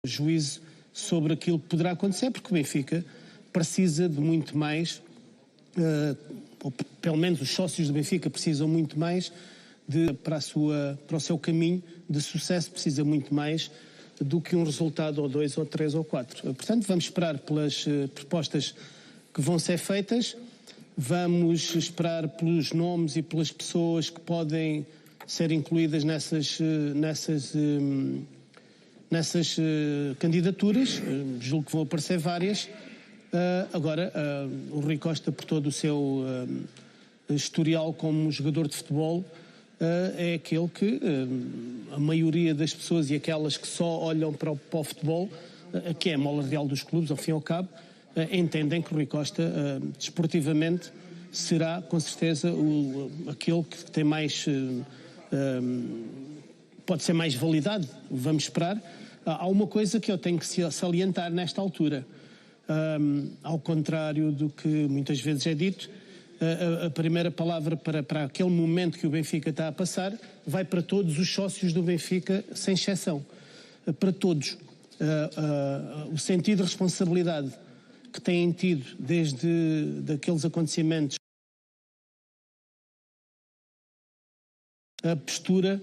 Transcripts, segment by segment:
juízo sobre aquilo que poderá acontecer, porque o Benfica precisa de muito mais, ou pelo menos os sócios do Benfica precisam muito mais para o seu caminho de sucesso, precisa muito mais do que um resultado ou 2 ou 3 ou 4. Portanto, vamos esperar pelas propostas que vão ser feitas, vamos esperar pelos nomes e pelas pessoas que podem ser incluídas nessas candidaturas. Julgo que vão aparecer várias. Agora, o Rui Costa, por todo o seu historial como jogador de futebol, é aquele que a maioria das pessoas e aquelas que só olham para o futebol, que é a mola real dos clubes, ao fim e ao cabo, entendem que o Rui Costa, desportivamente, será com certeza aquele que tem mais, pode ser mais validado. Vamos esperar. Há uma coisa que eu tenho que salientar nesta altura, ao contrário do que muitas vezes é dito, a primeira palavra para aquele momento que o Benfica está a passar vai para todos os sócios do Benfica, sem exceção. Para todos. O sentido de responsabilidade que têm tido desde daqueles acontecimentos, a postura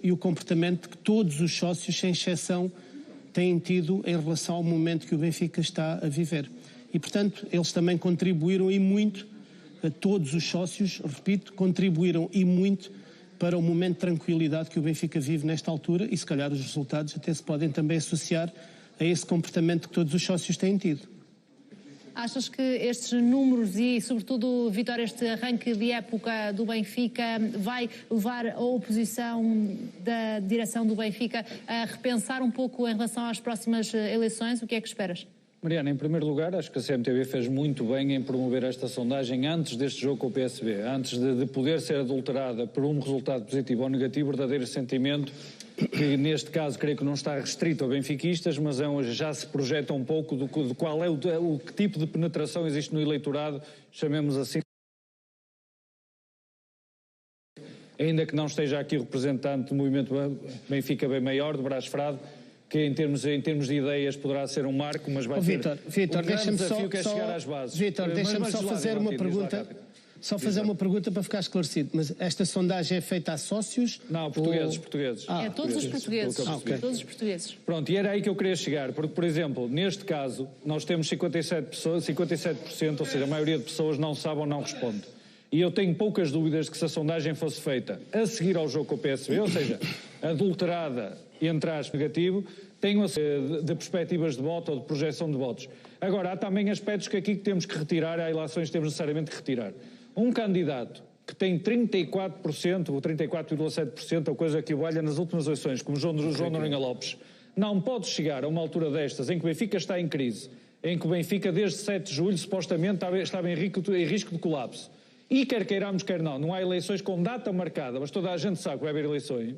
e o comportamento que todos os sócios, sem exceção, têm tido em relação ao momento que o Benfica está a viver. E, portanto, eles também contribuíram e muito. Todos os sócios, repito, contribuíram e muito para o momento de tranquilidade que o Benfica vive nesta altura e se calhar os resultados até se podem também associar a esse comportamento que todos os sócios têm tido. Achas que estes números e, sobretudo, Vítor, este arranque de época do Benfica vai levar a oposição da direção do Benfica a repensar um pouco em relação às próximas eleições? O que é que esperas? Mariana, em primeiro lugar, acho que a CMTV fez muito bem em promover esta sondagem antes deste jogo com o PSV, antes de poder ser adulterada por um resultado positivo ou negativo, verdadeiro sentimento, que neste caso creio que não está restrito a benfiquistas, mas já se projeta um pouco de qual é o que tipo de penetração existe no eleitorado, chamemos assim. Ainda que não esteja aqui representante do movimento Benfica bem maior, de Brás Frade, que em termos de ideias poderá ser um marco, mas vai ser Vítor, deixa-me chegar às bases. Vítor, deixa-me só fazer uma pergunta. Só fazer uma pergunta para ficar esclarecido. Mas esta sondagem é feita a sócios? Não, portugueses. É todos os portugueses. Okay. Todos os portugueses. Pronto, e era aí que eu queria chegar, porque, por exemplo, neste caso, nós temos 57%, ou seja, a maioria de pessoas não sabe ou não responde. E eu tenho poucas dúvidas de que se a sondagem fosse feita a seguir ao jogo com o PSV, ou seja, adulterada, entre aspas, negativo, tenho de perspectivas de voto ou de projeção de votos. Agora, há também aspectos que aqui temos que retirar, há eleições que temos necessariamente que retirar. Um candidato que tem 34% ou 34,7%, a coisa que o valha nas últimas eleições, como João Noronha Lopes, não pode chegar a uma altura destas em que o Benfica está em crise, em que o Benfica desde 7 de julho supostamente estava em risco de colapso. E quer queiramos, quer não há eleições com data marcada, mas toda a gente sabe que vai haver eleições.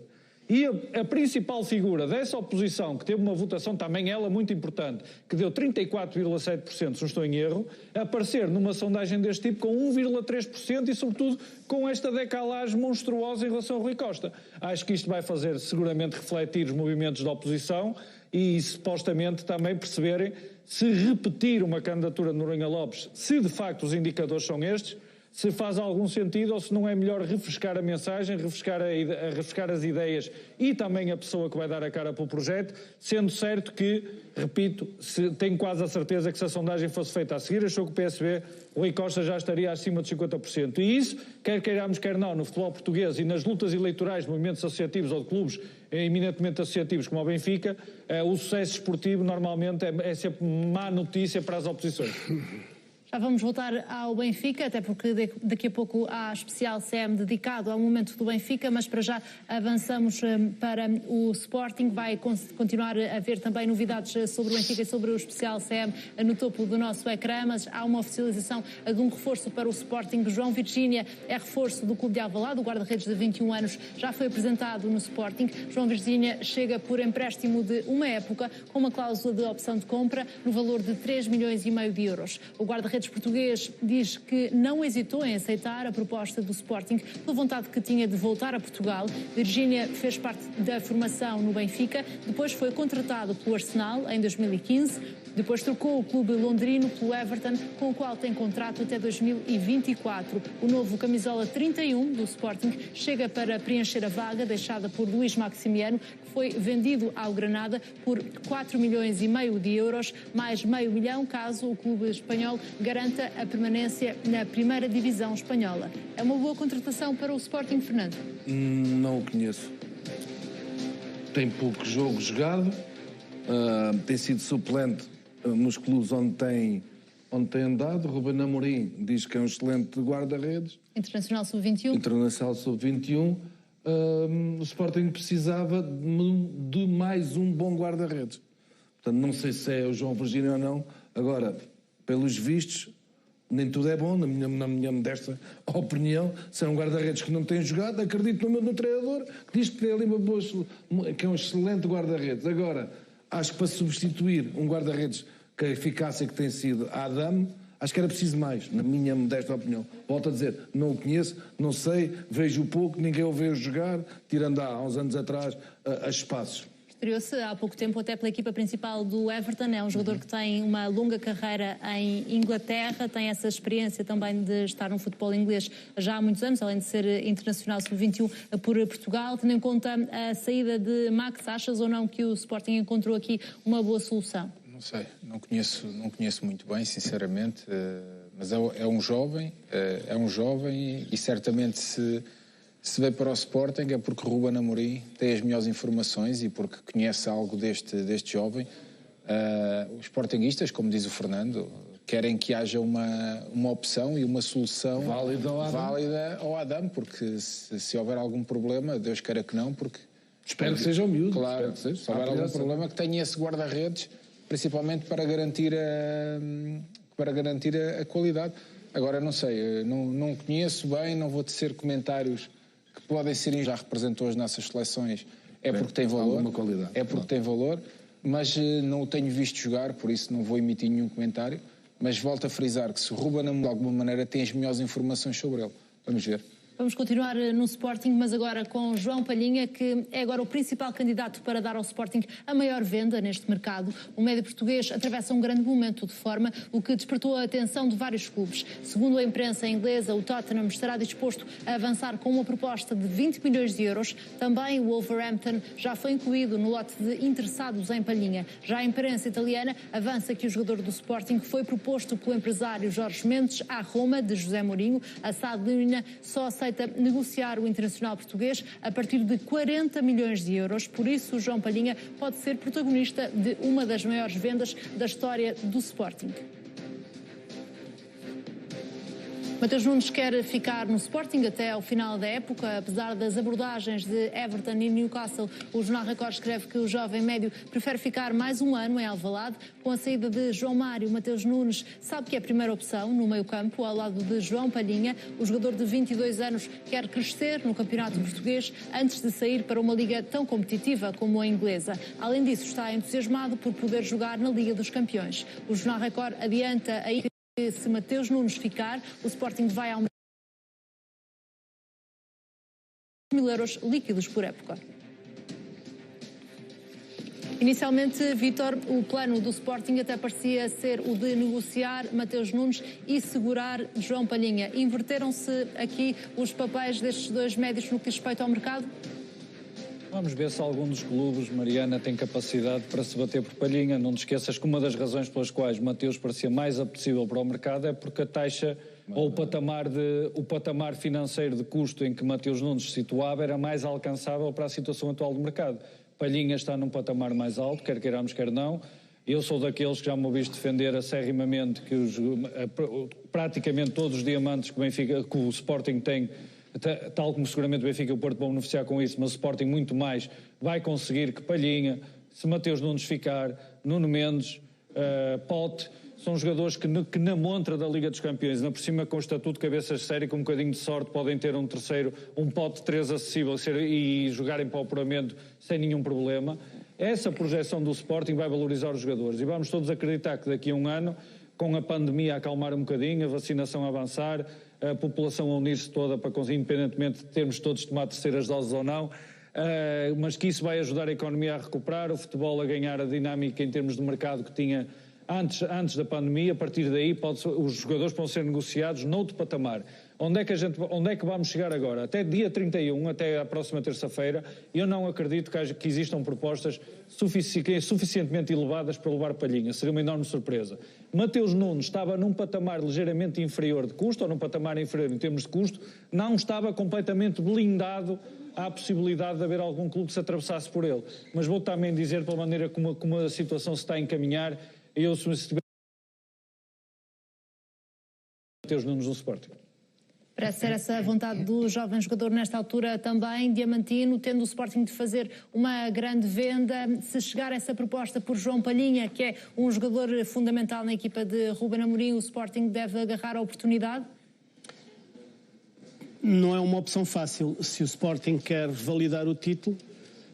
E a principal figura dessa oposição, que teve uma votação também ela muito importante, que deu 34,7%, se não estou em erro, aparecer numa sondagem deste tipo com 1,3% e, sobretudo, com esta decalagem monstruosa em relação ao Rui Costa. Acho que isto vai fazer seguramente refletir os movimentos da oposição e, supostamente, também perceberem se repetir uma candidatura de Noronha Lopes, se de facto os indicadores são estes, se faz algum sentido ou se não é melhor refrescar a mensagem, refrescar as ideias e também a pessoa que vai dar a cara pelo projeto, sendo certo que, repito, tenho quase a certeza que se a sondagem fosse feita a seguir, achou que o PSV, o Rui Costa já estaria acima de 50%. E isso, quer queiramos, quer não, no futebol português e nas lutas eleitorais de movimentos associativos ou de clubes eminentemente associativos como o Benfica, o sucesso esportivo normalmente é sempre má notícia para as oposições. Já vamos voltar ao Benfica, até porque daqui a pouco há especial CM dedicado ao momento do Benfica, mas para já avançamos para o Sporting. Vai continuar a haver também novidades sobre o Benfica e sobre o especial CM no topo do nosso ecrã, mas há uma oficialização de um reforço para o Sporting. João Virgínia é reforço do Clube de Alvalade, o guarda-redes de 21 anos já foi apresentado no Sporting. João Virgínia chega por empréstimo de uma época com uma cláusula de opção de compra no valor de 3,5 milhões de euros. O guarda-redes guarda-redes português diz que não hesitou em aceitar a proposta do Sporting pela vontade que tinha de voltar a Portugal. Virgínia fez parte da formação no Benfica, depois foi contratado pelo Arsenal em 2015, depois trocou o clube londrino pelo Everton, com o qual tem contrato até 2024. O novo camisola 31 do Sporting chega para preencher a vaga deixada por Luís Maximiano, que foi vendido ao Granada por 4,5 milhões de euros, mais meio milhão caso o clube espanhol garanta a permanência na primeira divisão espanhola. É uma boa contratação para o Sporting, Fernando? Não o conheço. Tem pouco jogo jogado, tem sido suplente nos clubes onde tem andado. Ruben Amorim diz que é um excelente guarda-redes. Internacional Sub-21. Internacional Sub-21. O Sporting precisava de mais um bom guarda-redes. Portanto, não sei se é o João Virgínia ou não. Agora, pelos vistos, nem tudo é bom, na minha modesta opinião. Se é um guarda-redes que não tem jogado, acredito no treinador, que diz que tem ali que é um excelente guarda-redes. Agora, acho que para substituir um guarda-redes que a eficácia que tem sido a Adam, acho que era preciso mais, na minha modesta opinião. Volto a dizer, não o conheço, não sei, vejo pouco, ninguém o veio jogar, tirando há uns anos atrás a espaços. Estreou-se há pouco tempo até pela equipa principal do Everton, é um jogador que tem uma longa carreira em Inglaterra, tem essa experiência também de estar no futebol inglês já há muitos anos, além de ser internacional sub-21 por Portugal. Tendo em conta a saída de Max, achas ou não que o Sporting encontrou aqui uma boa solução? Não sei, não conheço muito bem, sinceramente, mas é um jovem e certamente se veio para o Sporting é porque Ruben Amorim tem as melhores informações e porque conhece algo deste jovem. Os sportinguistas, como diz o Fernando, querem que haja uma opção e uma solução válida ao Adam, porque se houver algum problema, Deus queira que não, porque... Espero que seja o miúdo. Claro, se houver algum problema, que tenha esse guarda-redes, principalmente para garantir a qualidade. Agora, não sei, não conheço bem, não vou tecer comentários que podem ser, já representou as nossas seleções, porque tem valor, tem valor, mas não o tenho visto jogar, por isso não vou emitir nenhum comentário, mas volto a frisar que se o Ruben de alguma maneira tem as melhores informações sobre ele. Vamos ver. Vamos continuar no Sporting, mas agora com João Palhinha, que é agora o principal candidato para dar ao Sporting a maior venda neste mercado. O médio português atravessa um grande momento de forma, o que despertou a atenção de vários clubes. Segundo a imprensa inglesa, o Tottenham estará disposto a avançar com uma proposta de 20 milhões de euros. Também o Wolverhampton já foi incluído no lote de interessados em Palhinha. Já a imprensa italiana avança que o jogador do Sporting foi proposto pelo empresário Jorge Mendes à Roma, de José Mourinho. A Sadlina só aceita negociar o internacional português a partir de 40 milhões de euros. Por isso, o João Palhinha pode ser protagonista de uma das maiores vendas da história do Sporting. Mateus Nunes quer ficar no Sporting até ao final da época, apesar das abordagens de Everton e Newcastle. O Jornal Record escreve que o jovem médio prefere ficar mais um ano em Alvalade. Com a saída de João Mário, Mateus Nunes sabe que é a primeira opção no meio-campo, ao lado de João Palhinha. O jogador de 22 anos quer crescer no campeonato português antes de sair para uma liga tão competitiva como a inglesa. Além disso, está entusiasmado por poder jogar na Liga dos Campeões. O Jornal Record adianta aí que se Mateus Nunes ficar, o Sporting vai aumentar 1.000 euros líquidos por época. Inicialmente, Vítor, o plano do Sporting até parecia ser o de negociar Mateus Nunes e segurar João Palhinha. Inverteram-se aqui os papéis destes dois médios no que respeita ao mercado? Vamos ver se algum dos clubes, Mariana, tem capacidade para se bater por Palhinha. Não te esqueças que uma das razões pelas quais Mateus parecia mais apetecível para o mercado é porque a taxa ou o patamar financeiro de custo em que Mateus Nunes se situava era mais alcançável para a situação atual do mercado. Palhinha está num patamar mais alto, quer queiramos, quer não. Eu sou daqueles que já me ouviste defender acerrimamente que praticamente todos os diamantes que o Sporting tem, tal como seguramente o Benfica e o Porto vão beneficiar com isso, mas o Sporting muito mais, vai conseguir que Palhinha, se Mateus Nunes ficar, Nuno Mendes, Pote, são jogadores que na montra da Liga dos Campeões, ainda por cima com o estatuto de cabeças de série, com um bocadinho de sorte, podem ter um terceiro, um Pote 3 acessível e jogarem para o apuramento sem nenhum problema. Essa projeção do Sporting vai valorizar os jogadores e vamos todos acreditar que daqui a um ano com a pandemia a acalmar um bocadinho, a vacinação a avançar, a população a unir-se toda para conseguir, independentemente de termos todos de tomar terceiras doses ou não, mas que isso vai ajudar a economia a recuperar, o futebol a ganhar a dinâmica em termos de mercado que tinha antes da pandemia. A partir daí os jogadores podem ser negociados noutro patamar. Onde é que vamos chegar agora? Até dia 31, até a próxima terça-feira, eu não acredito que existam propostas suficientemente elevadas para levar Palhinha. Seria uma enorme surpresa. Mateus Nunes estava num patamar ligeiramente inferior de custo, ou num patamar inferior em termos de custo, não estava completamente blindado à possibilidade de haver algum clube que se atravessasse por ele. Mas vou também dizer, pela maneira como a situação se está a encaminhar, eu se tiver Mateus Nunes no Sporting. Parece ser essa a vontade do jovem jogador nesta altura também, Diamantino, tendo o Sporting de fazer uma grande venda. Se chegar essa proposta por João Palhinha, que é um jogador fundamental na equipa de Ruben Amorim, o Sporting deve agarrar a oportunidade? Não é uma opção fácil. Se o Sporting quer validar o título,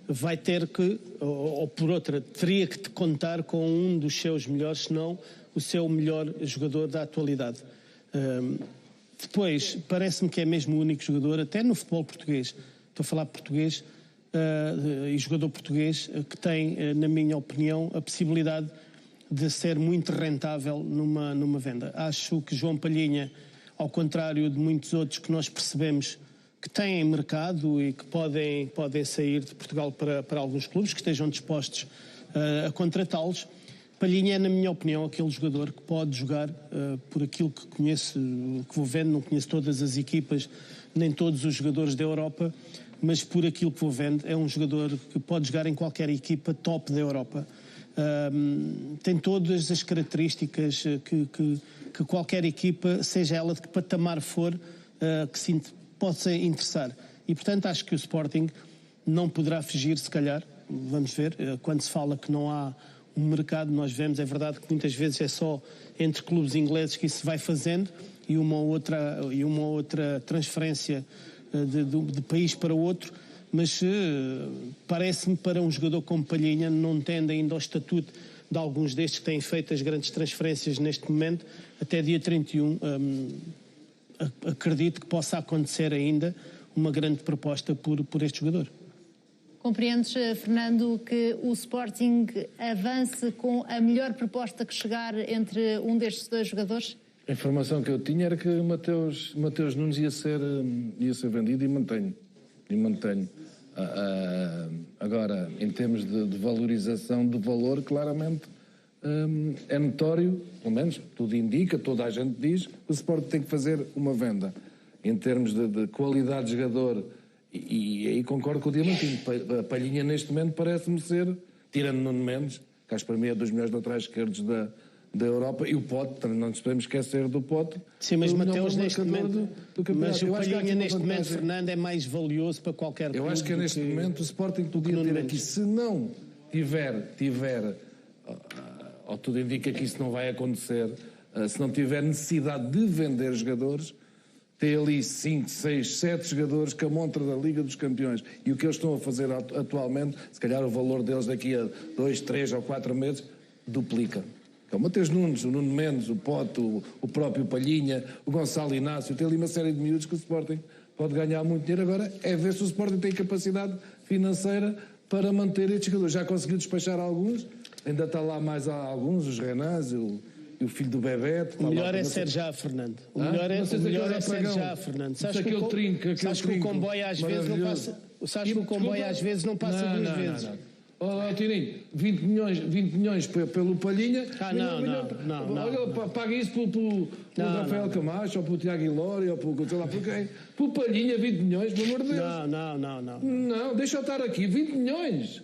vai ter que, ou por outra, teria que contar com um dos seus melhores, se não o seu melhor jogador da atualidade. Depois, parece-me que é mesmo o único jogador, até no futebol português, estou a falar português, e jogador português, que tem, na minha opinião, a possibilidade de ser muito rentável numa venda. Acho que João Palhinha, ao contrário de muitos outros que nós percebemos que têm mercado e que podem sair de Portugal para alguns clubes que estejam dispostos a contratá-los, Palhinha é, na minha opinião, aquele jogador que pode jogar, por aquilo que conheço, que vou vendo, não conheço todas as equipas, nem todos os jogadores da Europa, mas por aquilo que vou vendo, é um jogador que pode jogar em qualquer equipa top da Europa. Tem todas as características que qualquer equipa, seja ela de que patamar for, que se possa interessar. E, portanto, acho que o Sporting não poderá fugir, se calhar, vamos ver, quando se fala que não há um mercado, nós vemos, é verdade que muitas vezes é só entre clubes ingleses que isso se vai fazendo e uma outra transferência de país para outro, mas parece-me, para um jogador como Palhinha, não tendo ainda o estatuto de alguns destes que têm feito as grandes transferências neste momento, até dia 31, acredito que possa acontecer ainda uma grande proposta por este jogador. Compreendes, Fernando, que o Sporting avance com a melhor proposta que chegar entre um destes dois jogadores? A informação que eu tinha era que Mateus Nunes ia ser vendido e mantenho. Agora, em termos de valorização de valor, claramente é notório, pelo menos tudo indica, toda a gente diz, que o Sporting tem que fazer uma venda. Em termos de qualidade de jogador, e aí concordo com o Diamantino. A Palhinha, neste momento, parece-me ser, tirando Nuno Mendes, que acho para mim é dos melhores laterais esquerdos da Europa, e o Pote, também não nos podemos esquecer do Pote. Sim, mas Mateus, neste momento, mas o Palhinha, neste momento, Fernando, é mais valioso para qualquer clube. Eu acho que é neste momento o Sporting podia ter aqui, se não tiver, ou tudo indica que isso não vai acontecer, se não tiver necessidade de vender jogadores, tem ali 5, 6, 7 jogadores que a montra da Liga dos Campeões, e o que eles estão a fazer atualmente, se calhar o valor deles daqui a 2, 3 ou 4 meses duplica. O Mateus Nunes, o Nuno Mendes, o Pote, o próprio Palhinha, o Gonçalo Inácio, tem ali uma série de miúdos que o Sporting pode ganhar muito dinheiro. Agora é ver se o Sporting tem capacidade financeira para manter estes jogadores. Já conseguiu despachar alguns, ainda está lá mais alguns, os Renans e o filho do Bebeto. O melhor é ser já, Fernando. O melhor é ser já, Fernando. Sabes que o comboio às vezes não passa. Sabes que o comboio às vezes não passa duas vezes. Olha, Tirinho, 20 milhões pelo Palhinha. Não. Olha, paga isso pelo Rafael Camacho, ou pelo Tiago Ilório, ou pelo, sei lá, por quem? Pelo Palhinha, 20 milhões, pelo amor de Deus. Não. Não, deixa eu estar aqui, 20 milhões.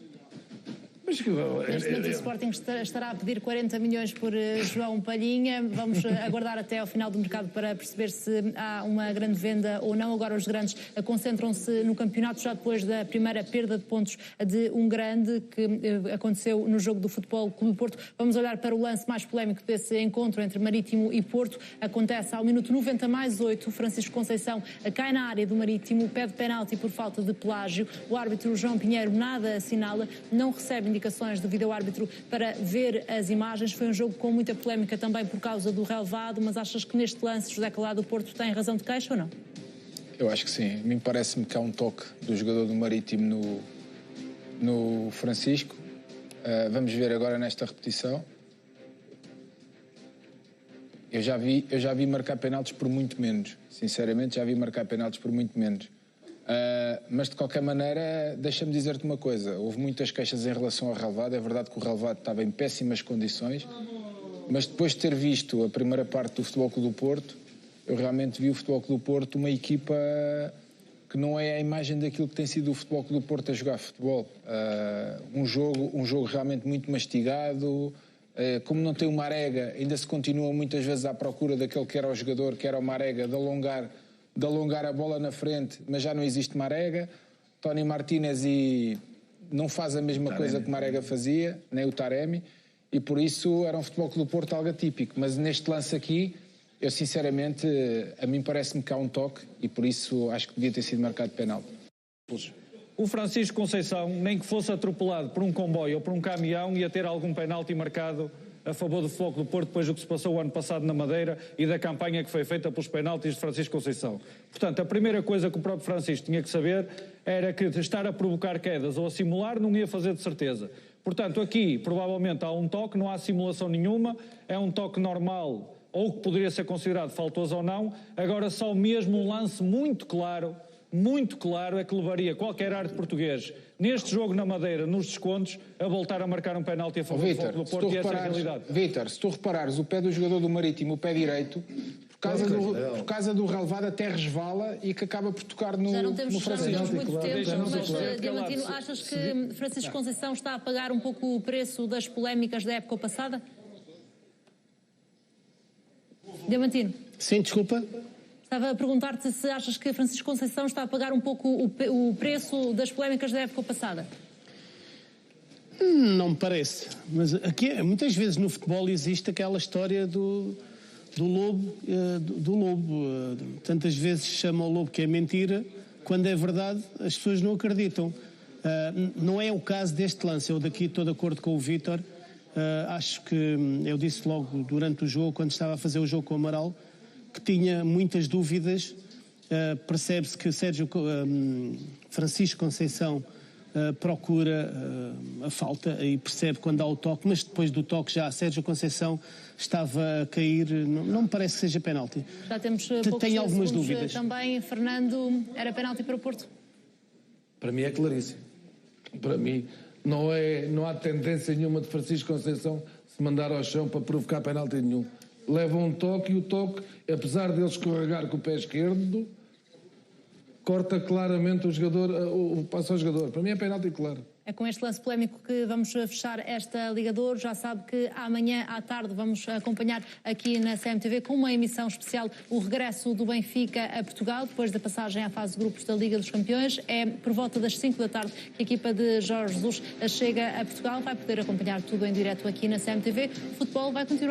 Neste momento o Sporting estará a pedir 40 milhões por João Palhinha. Vamos aguardar até ao final do mercado para perceber se há uma grande venda ou não. Agora os grandes concentram-se no campeonato, já depois da primeira perda de pontos de um grande que aconteceu no jogo do Futebol Clube Porto. Vamos olhar para o lance mais polémico desse encontro entre Marítimo e Porto. Acontece ao minuto 90+8. Francisco Conceição cai na área do Marítimo, pede penalti por falta de pelágio. O árbitro João Pinheiro nada assinala, não recebe indicação aplicações do vídeo-árbitro para ver as imagens. Foi um jogo com muita polémica também por causa do relevado, mas achas que neste lance José Calado do Porto tem razão de queixa ou não? Eu acho que sim. A mim parece-me que há um toque do jogador do Marítimo no Francisco. Vamos ver agora nesta repetição. Eu já vi marcar penaltis por muito menos. Sinceramente, já vi marcar penaltis por muito menos. Mas, de qualquer maneira, deixa-me dizer-te uma coisa. Houve muitas queixas em relação ao relevado. É verdade que o relevado estava em péssimas condições. Mas depois de ter visto a primeira parte do Futebol Clube do Porto, eu realmente vi o Futebol Clube do Porto uma equipa que não é a imagem daquilo que tem sido o Futebol Clube do Porto a jogar futebol. Um jogo realmente muito mastigado. Como não tem o Marega, ainda se continua muitas vezes à procura daquele que era o jogador, que era o Marega, de alongar a bola na frente, mas já não existe Marega. Tony Martínez não faz a mesma coisa que Marega fazia, nem o Taremi, e por isso era um Futebol Clube do Porto algo atípico. Mas neste lance aqui, eu sinceramente, a mim parece-me que há um toque e por isso acho que devia ter sido marcado penalti. O Francisco Conceição, nem que fosse atropelado por um comboio ou por um caminhão, ia ter algum penalti marcado a favor do Futebol Clube do Porto depois do que se passou o ano passado na Madeira e da campanha que foi feita pelos penaltis de Francisco Conceição. Portanto, a primeira coisa que o próprio Francisco tinha que saber era que estar a provocar quedas ou a simular não ia fazer de certeza. Portanto, aqui provavelmente há um toque, não há simulação nenhuma, é um toque normal ou que poderia ser considerado faltoso ou não. Agora só mesmo um lance muito claro é que levaria qualquer árbitro português neste jogo na Madeira, nos descontos, a voltar a marcar um penalti a favor do Futebol Clube do Porto, e essa é a realidade. Vítor, se tu reparares o pé do jogador do Marítimo, o pé direito, por causa do relevado até resvala e que acaba por tocar no Já não temos Francisco. muito tempo, mas Diamantino, achas que Francisco Conceição está a pagar um pouco o preço das polémicas da época passada? Diamantino. Sim, desculpa. Estava a perguntar-te se achas que Francisco Conceição está a pagar um pouco o preço das polémicas da época passada. Não me parece. Mas aqui, muitas vezes no futebol existe aquela história do lobo. Tantas vezes se chama o lobo que é mentira, quando é verdade as pessoas não acreditam. Não é o caso deste lance. Eu daqui estou de acordo com o Vítor. Acho que eu disse logo durante o jogo, quando estava a fazer o jogo com o Amaral, que tinha muitas dúvidas. Percebe-se que Francisco Conceição procura a falta e percebe quando há o toque, mas depois do toque já Sérgio Conceição estava a cair. Não me parece que seja penalti. Já temos Tenho algumas dúvidas. Também, Fernando, era penalti para o Porto? Para mim é claríssimo. Para mim não há tendência nenhuma de Francisco Conceição se mandar ao chão para provocar penalti nenhum. Leva um toque e o toque, apesar de ele escorregar com o pé esquerdo, corta claramente o passo ao jogador. Para mim é penalti claro. É com este lance polémico que vamos fechar esta Liga de Ouro. Já sabe que amanhã à tarde vamos acompanhar aqui na CMTV com uma emissão especial o regresso do Benfica a Portugal, depois da passagem à fase de grupos da Liga dos Campeões. É por volta das 5 da tarde que a equipa de Jorge Jesus chega a Portugal. Vai poder acompanhar tudo em direto aqui na CMTV. O futebol vai continuar.